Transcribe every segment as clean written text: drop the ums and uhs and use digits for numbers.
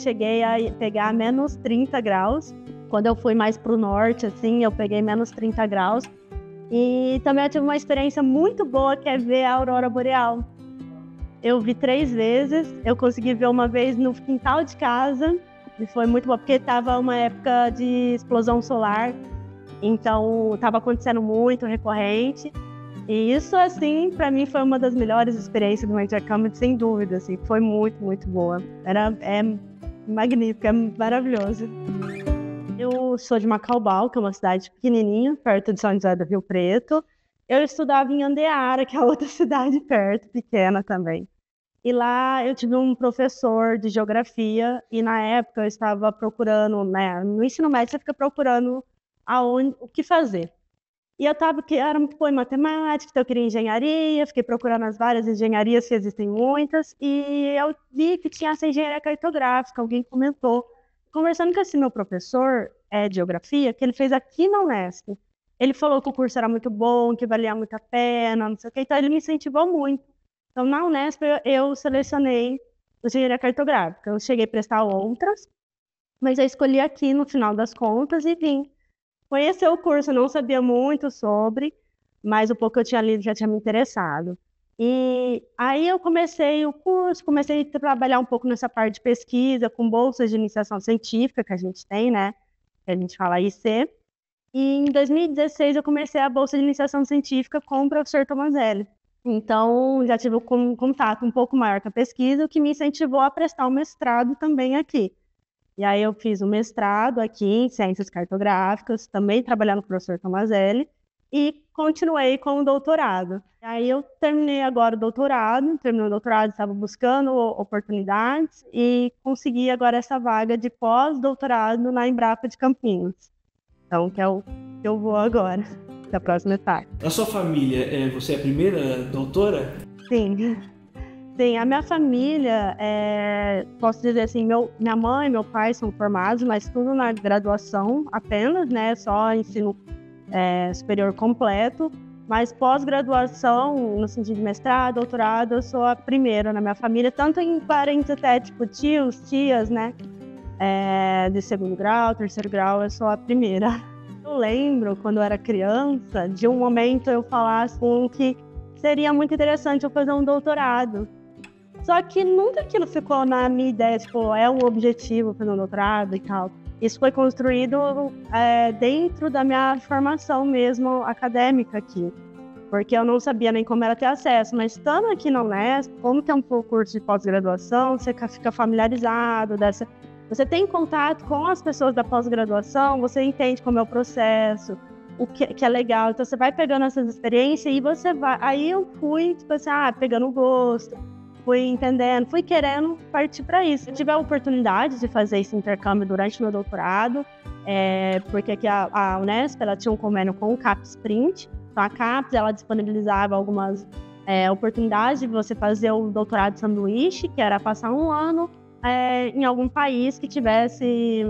cheguei a pegar menos 30 graus. Quando eu fui mais para o norte, assim, eu peguei menos 30 graus. E também eu tive uma experiência muito boa, que é ver a aurora boreal. Eu vi 3 vezes, eu consegui ver uma vez no quintal de casa, e foi muito bom, porque estava uma época de explosão solar, então estava acontecendo muito, recorrente. E isso, assim, para mim foi uma das melhores experiências do meu intercâmbio, sem dúvida, assim, foi muito, muito boa. É magnífico, é maravilhoso. Eu sou de Macaubal, que é uma cidade pequenininha, perto de São José do Rio Preto. Eu estudava em Andeara, que é outra cidade perto, pequena também. E lá eu tive um professor de geografia, e na época eu estava procurando, né, no ensino médio você fica procurando o que fazer. E eu era muito boa em matemática, então eu queria engenharia, fiquei procurando as várias engenharias, que existem muitas, e eu vi que tinha essa engenharia cartográfica, alguém comentou. Conversando com esse meu professor de geografia, que ele fez aqui na Unesp, ele falou que o curso era muito bom, que valia muito a pena, não sei o que, então ele me incentivou muito. Então, na Unesp, eu selecionei engenharia cartográfica. Eu cheguei a prestar outras, mas eu escolhi aqui no final das contas e vim conhecer o curso. Eu não sabia muito sobre, mas o pouco que eu tinha lido já tinha me interessado. E aí eu comecei o curso, comecei a trabalhar um pouco nessa parte de pesquisa, com bolsas de iniciação científica que a gente tem, né? Que a gente fala IC. E em 2016 eu comecei a bolsa de iniciação científica com o professor Tomazelli. Então, já tive um contato um pouco maior com a pesquisa, o que me incentivou a prestar o mestrado também aqui. E aí eu fiz o mestrado aqui em Ciências Cartográficas, também trabalhando com o professor Tomazelli, e continuei com o doutorado. E aí eu terminei agora o doutorado, estava buscando oportunidades e consegui agora essa vaga de pós-doutorado na Embrapa de Campinas. Então, que é o que eu vou agora, da próxima etapa. Na sua família, você é a primeira doutora? Sim. Sim, a minha família, posso dizer assim, minha mãe e meu pai são formados, mas tudo na graduação apenas, né? Só ensino superior completo. Mas pós-graduação, no sentido de mestrado, doutorado, eu sou a primeira na minha família, tanto em parentes até, tipo tios, tias, né? De segundo grau, terceiro grau, eu sou a primeira. Eu lembro, quando eu era criança, de um momento eu falasse que seria muito interessante eu fazer um doutorado. Só que nunca aquilo ficou na minha ideia, tipo, é um objetivo fazer um doutorado e tal. Isso foi construído dentro da minha formação mesmo acadêmica aqui, porque eu não sabia nem como era ter acesso, mas estando aqui na Unesp, como tem um curso de pós-graduação, você fica familiarizado você tem contato com as pessoas da pós-graduação, você entende como é o processo, o que é legal, então você vai pegando essas experiências e você vai. Aí eu fui, tipo assim, pegando gosto, fui entendendo, fui querendo partir para isso. Eu tive a oportunidade de fazer esse intercâmbio durante o meu doutorado, porque aqui a Unesp ela tinha um convênio com o CAPES Print, então a CAPES ela disponibilizava algumas oportunidades de você fazer o doutorado de sanduíche, que era passar um ano em algum país que tivesse,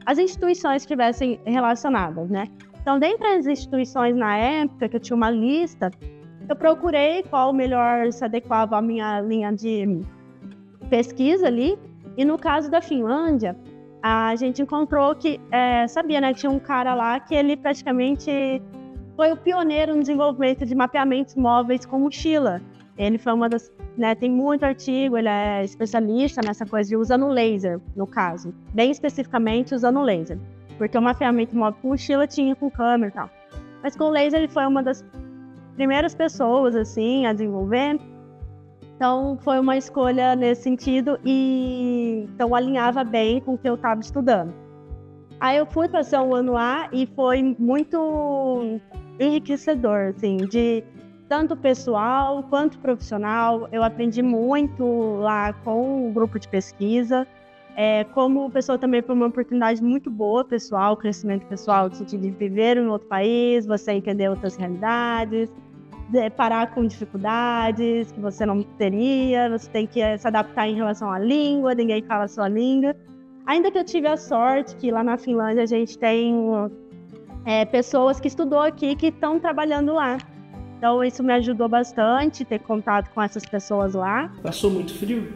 as instituições estivessem relacionadas, né? Então, dentre as instituições na época, que eu tinha uma lista, eu procurei qual melhor se adequava à minha linha de pesquisa ali. E no caso da Finlândia, a gente encontrou que, sabia, né? Tinha um cara lá que ele praticamente foi o pioneiro no desenvolvimento de mapeamentos móveis com mochila. Ele foi uma das, né, tem muito artigo, ele é especialista nessa coisa de usando laser, no caso. Bem especificamente usando laser. Porque o mapeamento móvel com mochila tinha com câmera e tal. Mas com laser ele foi uma das primeiras pessoas, assim, a desenvolver. Então, foi uma escolha nesse sentido e então alinhava bem com o que eu estava estudando. Aí eu fui fazer um ano lá e foi muito enriquecedor, assim, de tanto pessoal quanto profissional. Eu aprendi muito lá com o grupo de pesquisa. Como pessoa também foi uma oportunidade muito boa, pessoal, crescimento pessoal, no sentido de viver em outro país, você entender outras realidades, parar com dificuldades que você não teria, você tem que se adaptar em relação à língua, ninguém fala a sua língua. Ainda que eu tive a sorte que lá na Finlândia a gente tem pessoas que estudou aqui que estão trabalhando lá. Então isso me ajudou bastante, ter contato com essas pessoas lá. Passou muito frio?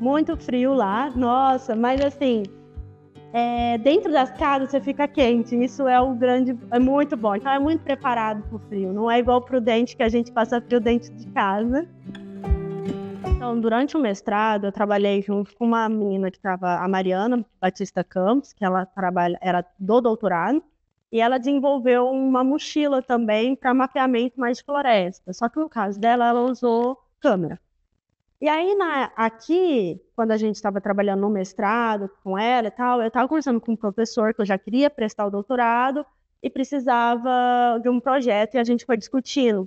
muito frio lá, nossa, mas assim, dentro das casas você fica quente, isso é muito bom, então é muito preparado pro frio, não é igual pro dente que a gente passa frio dentro de casa. Então, durante o mestrado, eu trabalhei junto com uma menina que estava, a Mariana Batista Campos, que era do doutorado, e ela desenvolveu uma mochila também para mapeamento mais de floresta. Só que no caso dela, ela usou câmera. E aí, aqui, quando a gente estava trabalhando no mestrado com ela e tal, eu estava conversando com um professor que eu já queria prestar o doutorado e precisava de um projeto, e a gente foi discutindo.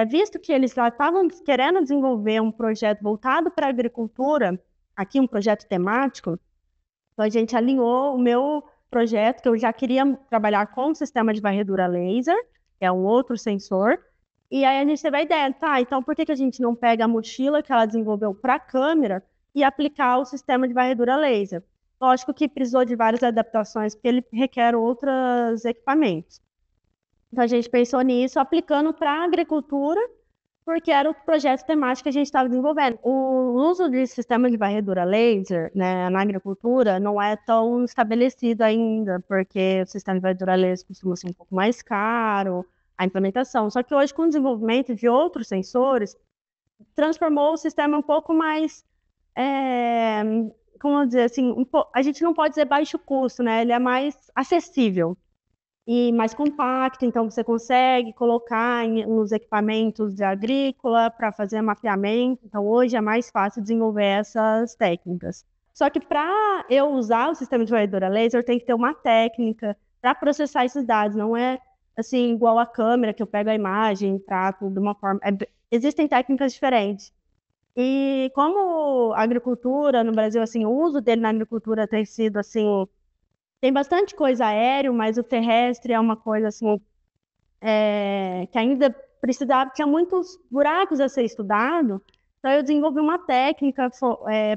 Visto que eles já estavam querendo desenvolver um projeto voltado para a agricultura, aqui um projeto temático, então a gente alinhou o meu projeto, que eu já queria trabalhar com o sistema de varredura laser, que é um outro sensor, e aí a gente teve a ideia, tá, então por que a gente não pega a mochila que ela desenvolveu para a câmera e aplicar o sistema de varredura laser? Lógico que precisou de várias adaptações, porque ele requer outros equipamentos. Então, a gente pensou nisso, aplicando para a agricultura, porque era o projeto temático que a gente estava desenvolvendo. O uso de sistema de varredura laser, né, na agricultura não é tão estabelecido ainda, porque o sistema de varredura laser costuma ser um pouco mais caro, a implementação. Só que hoje, com o desenvolvimento de outros sensores, transformou o sistema um pouco mais, como dizer assim, a gente não pode dizer baixo custo, né? Ele é mais acessível e mais compacto, então você consegue colocar nos equipamentos de agrícola para fazer mapeamento. Então, hoje é mais fácil desenvolver essas técnicas. Só que para eu usar o sistema de varredura laser, tem que ter uma técnica para processar esses dados. Não é assim igual a câmera, que eu pego a imagem, trato de uma forma. Existem técnicas diferentes. E como a agricultura no Brasil, assim, o uso dele na agricultura tem sido assim. Tem bastante coisa aéreo, mas o terrestre é uma coisa assim, que ainda tinha muitos buracos a ser estudado. Então, eu desenvolvi uma técnica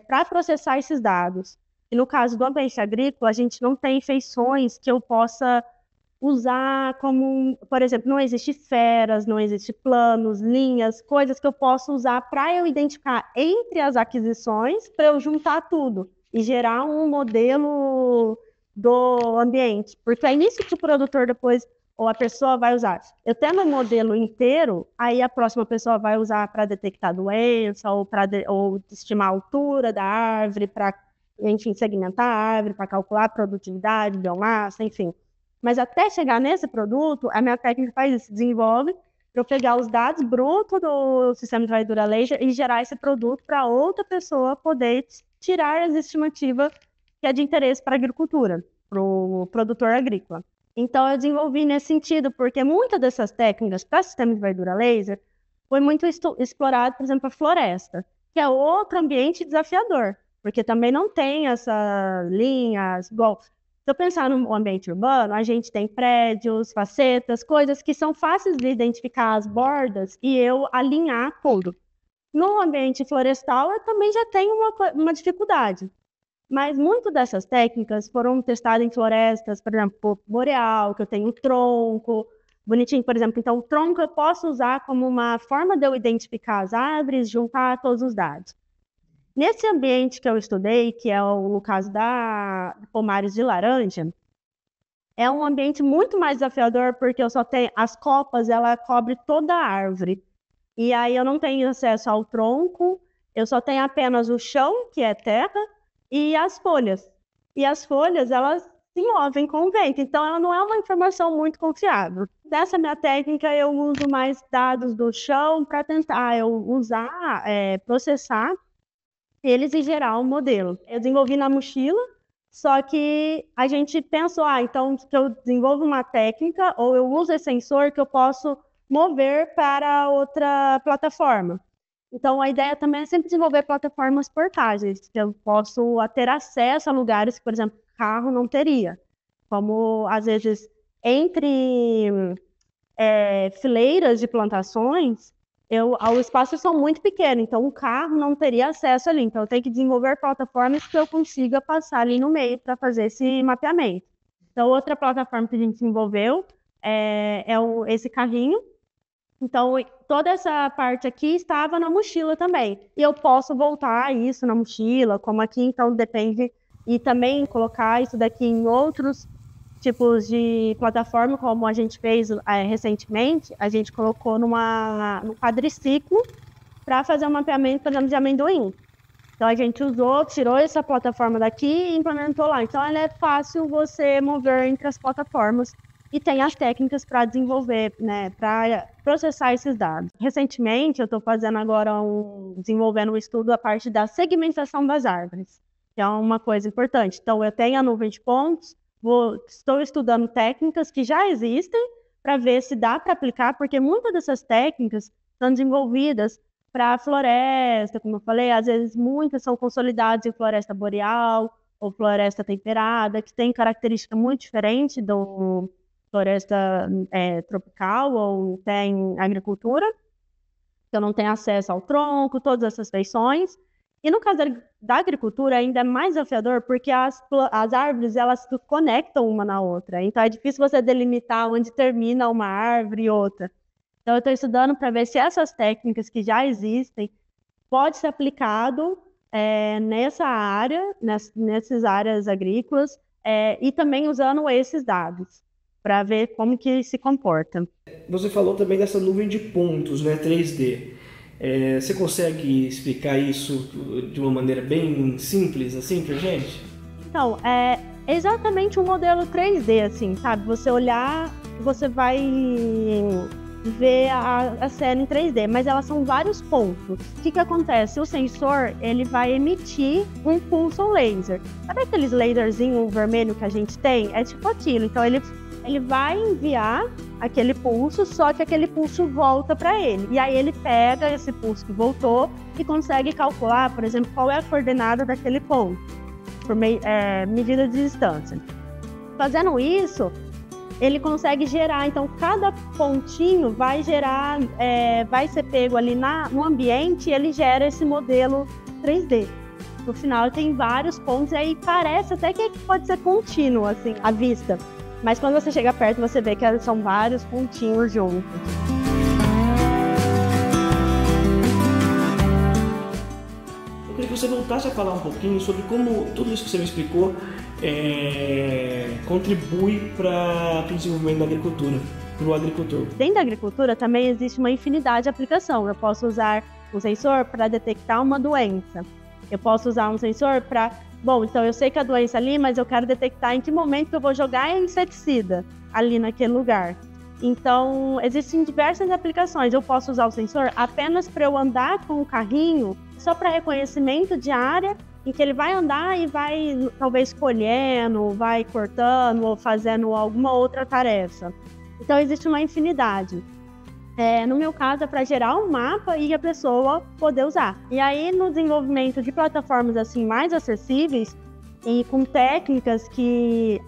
para processar esses dados. E no caso do ambiente agrícola, a gente não tem feições que eu possa usar como, por exemplo, não existe esferas, não existe planos, linhas, coisas que eu possa usar para eu identificar entre as aquisições, para eu juntar tudo e gerar um modelo do ambiente, porque é isso que o produtor depois, ou a pessoa vai usar. Eu tendo um modelo inteiro, aí a próxima pessoa vai usar para detectar doença, ou estimar a altura da árvore, para, enfim, segmentar a árvore, para calcular a produtividade, biomassa, enfim. Mas até chegar nesse produto, a minha técnica faz isso, desenvolve para eu pegar os dados brutos do sistema de varredura laser e gerar esse produto para outra pessoa poder tirar as estimativas que é de interesse para a agricultura, para o produtor agrícola. Então, eu desenvolvi nesse sentido, porque muitas dessas técnicas para sistema de varredura laser foi muito explorado, por exemplo, a floresta, que é outro ambiente desafiador, porque também não tem essas linhas, igual. Se eu pensar no ambiente urbano, a gente tem prédios, facetas, coisas que são fáceis de identificar as bordas e eu alinhar tudo. No ambiente florestal, eu também já tenho uma dificuldade. Mas muitas dessas técnicas foram testadas em florestas, por exemplo, boreal, que eu tenho um tronco, bonitinho, por exemplo. Então, o tronco eu posso usar como uma forma de eu identificar as árvores, juntar todos os dados. Nesse ambiente que eu estudei, que é no caso da pomares de laranja, é um ambiente muito mais desafiador, porque eu só tenho as copas, ela cobre toda a árvore. E aí eu não tenho acesso ao tronco, eu só tenho apenas o chão, que é terra, e as folhas. E as folhas, elas se movem com o vento, então ela não é uma informação muito confiável. Nessa minha técnica, eu uso mais dados do chão para tentar usar, processar eles e gerar um modelo. Eu desenvolvi na mochila, só que a gente pensou, então que eu desenvolvo uma técnica ou eu uso esse sensor que eu posso mover para outra plataforma. Então, a ideia também é sempre desenvolver plataformas portáteis, que eu posso ter acesso a lugares que, por exemplo, carro não teria. Como, às vezes, entre fileiras de plantações, os espaços são muito pequenos, então o carro não teria acesso ali. Então, eu tenho que desenvolver plataformas que eu consiga passar ali no meio para fazer esse mapeamento. Então, outra plataforma que a gente desenvolveu esse carrinho, Então, toda essa parte aqui estava na mochila também. E eu posso voltar isso na mochila, como aqui, então depende. E também colocar isso daqui em outros tipos de plataforma, como a gente fez recentemente, a gente colocou num quadriciclo para fazer um mapeamento, por exemplo, de amendoim. Então a gente usou, tirou essa plataforma daqui e implementou lá. Então ela é fácil você mover entre as plataformas e tem as técnicas para desenvolver, né, para processar esses dados. Recentemente eu estou fazendo agora desenvolvendo um estudo a parte da segmentação das árvores, que é uma coisa importante. Então eu tenho a nuvem de pontos, estou estudando técnicas que já existem para ver se dá para aplicar, porque muitas dessas técnicas são desenvolvidas para a floresta, como eu falei, às vezes muitas são consolidadas em floresta boreal ou floresta temperada, que tem característica muito diferente do floresta tropical ou tem agricultura, que eu não tenho acesso ao tronco, todas essas feições. E no caso da agricultura ainda é mais desafiador, porque as árvores elas se conectam uma na outra, então é difícil você delimitar onde termina uma árvore e outra. Então, eu estou estudando para ver se essas técnicas que já existem pode ser aplicado nessa área, nessas áreas agrícolas, e também usando esses dados, para ver como que se comporta. Você falou também dessa nuvem de pontos, né, 3D. Você consegue explicar isso de uma maneira bem simples, assim, pra gente? Então, é exatamente um modelo 3D, assim, sabe? Você olhar, você vai ver a cena em 3D, mas elas são vários pontos. O que acontece? O sensor, ele vai emitir um pulso laser. Sabe aqueles laserzinhos vermelho que a gente tem? É tipo aquilo. Então, ele vai enviar aquele pulso, só que aquele pulso volta para ele. E aí ele pega esse pulso que voltou e consegue calcular, por exemplo, qual é a coordenada daquele ponto, por medida de distância. Fazendo isso, ele consegue gerar, então cada pontinho vai gerar, vai ser pego ali no ambiente e ele gera esse modelo 3D. No final tem vários pontos e aí parece até que pode ser contínuo, assim, à vista. Mas quando você chega perto, você vê que são vários pontinhos juntos. Eu queria que você voltasse a falar um pouquinho sobre como tudo isso que você me explicou contribui para o desenvolvimento da agricultura, para o agricultor. Dentro da agricultura também existe uma infinidade de aplicação. Eu posso usar um sensor para detectar uma doença. Eu posso usar um sensor para... Bom, então eu sei que a doença ali, mas eu quero detectar em que momento que eu vou jogar inseticida ali naquele lugar. Então, existem diversas aplicações. Eu posso usar o sensor apenas para eu andar com o carrinho, só para reconhecimento de área, em que ele vai andar e vai, talvez, colhendo, vai cortando ou fazendo alguma outra tarefa. Então, existe uma infinidade. No meu caso, é para gerar um mapa e a pessoa poder usar. E aí, no desenvolvimento de plataformas assim mais acessíveis e com técnicas que,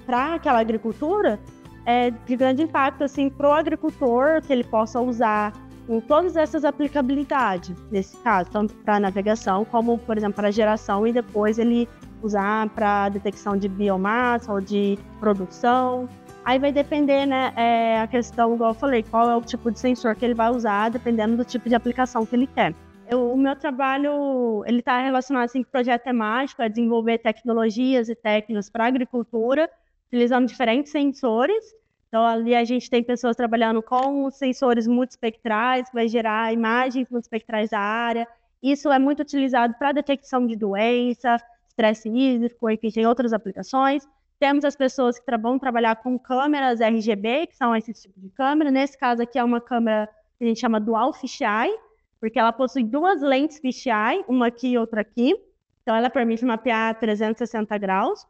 para aquela agricultura, é de grande impacto assim, para o agricultor, que ele possa usar em todas essas aplicabilidades, nesse caso, tanto para navegação, como, por exemplo, para geração, e depois ele usar para detecção de biomassa ou de produção. Aí vai depender, né, a questão, igual eu falei, qual é o tipo de sensor que ele vai usar, dependendo do tipo de aplicação que ele quer. O meu trabalho, ele está relacionado assim, com o projeto temático, a desenvolver tecnologias e técnicas para a agricultura, utilizando diferentes sensores. Então, ali a gente tem pessoas trabalhando com sensores multiespectrais, que vai gerar imagens multiespectrais da área. Isso é muito utilizado para detecção de doença, estresse hídrico, enfim, tem outras aplicações. Temos as pessoas que vão trabalhar com câmeras RGB, que são esses tipos de câmera. Nesse caso aqui é uma câmera que a gente chama Dual Fisheye, porque ela possui duas lentes fisheye, uma aqui e outra aqui. Então, ela permite mapear 360 graus.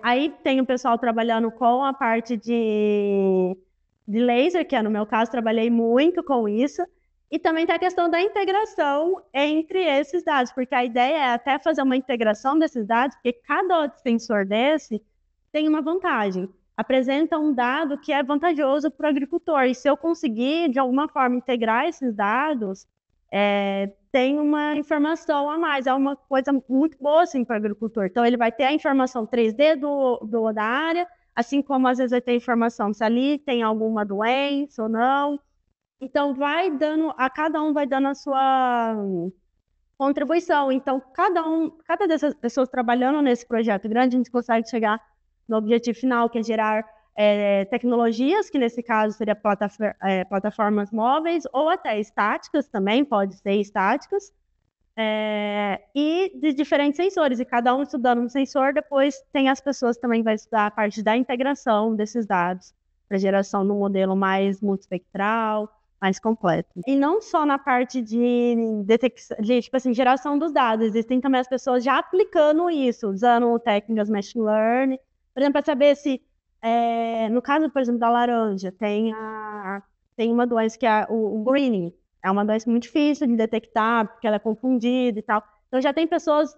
Aí tem o pessoal trabalhando com a parte de laser, que no meu caso, trabalhei muito com isso. E também tem a questão da integração entre esses dados, porque a ideia é até fazer uma integração desses dados, porque cada sensor desse tem uma vantagem. Apresenta um dado que é vantajoso para o agricultor. E se eu conseguir, de alguma forma, integrar esses dados, tem uma informação a mais. É uma coisa muito boa assim, para o agricultor. Então, ele vai ter a informação 3D da área, assim como às vezes vai ter informação se ali tem alguma doença ou não. Então, cada um vai dando a sua contribuição. Então, cada dessas pessoas trabalhando nesse projeto grande, a gente consegue chegar no objetivo final, que é gerar tecnologias, que nesse caso seria plataformas móveis, ou até estáticas também, pode ser estáticas, e de diferentes sensores, e cada um estudando um sensor, depois tem as pessoas que também vai estudar a parte da integração desses dados, para geração de um modelo mais multispectral, mais completo. E não só na parte de detecção, tipo assim, geração dos dados, existem também as pessoas já aplicando isso, usando técnicas machine learning, por exemplo, para saber se, no caso, por exemplo, da laranja, tem uma doença que é o greening, é uma doença muito difícil de detectar, porque ela é confundida e tal. Então já tem pessoas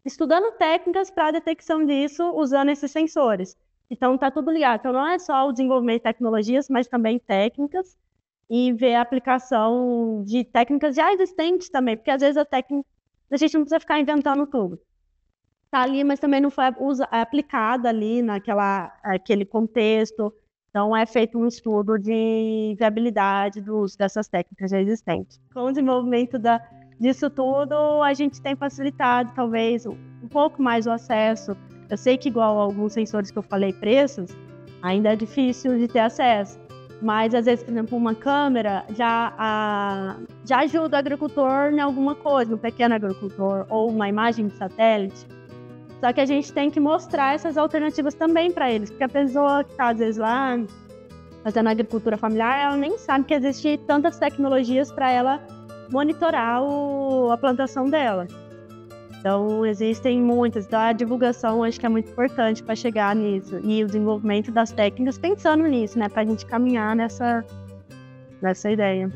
estudando técnicas para a detecção disso, usando esses sensores. Então tá tudo ligado. Então não é só o desenvolvimento de tecnologias, mas também técnicas, e ver a aplicação de técnicas já existentes também, porque às vezes a gente não precisa ficar inventando tudo. Está ali, mas também não foi aplicada ali naquele contexto. Então, é feito um estudo de viabilidade do uso dessas técnicas já existentes. Com o desenvolvimento disso tudo, a gente tem facilitado, talvez, um pouco mais o acesso. Eu sei que, igual a alguns sensores que eu falei, preços, ainda é difícil de ter acesso. Mas, às vezes, por exemplo, uma câmera já ajuda o agricultor em alguma coisa, um pequeno agricultor, ou uma imagem de satélite. Só que a gente tem que mostrar essas alternativas também para eles, porque a pessoa que está, às vezes, lá fazendo agricultura familiar, ela nem sabe que existem tantas tecnologias para ela monitorar a plantação dela. Então, existem muitas. Então, a divulgação acho que é muito importante para chegar nisso. E o desenvolvimento das técnicas pensando nisso, né? Para a gente caminhar nessa ideia.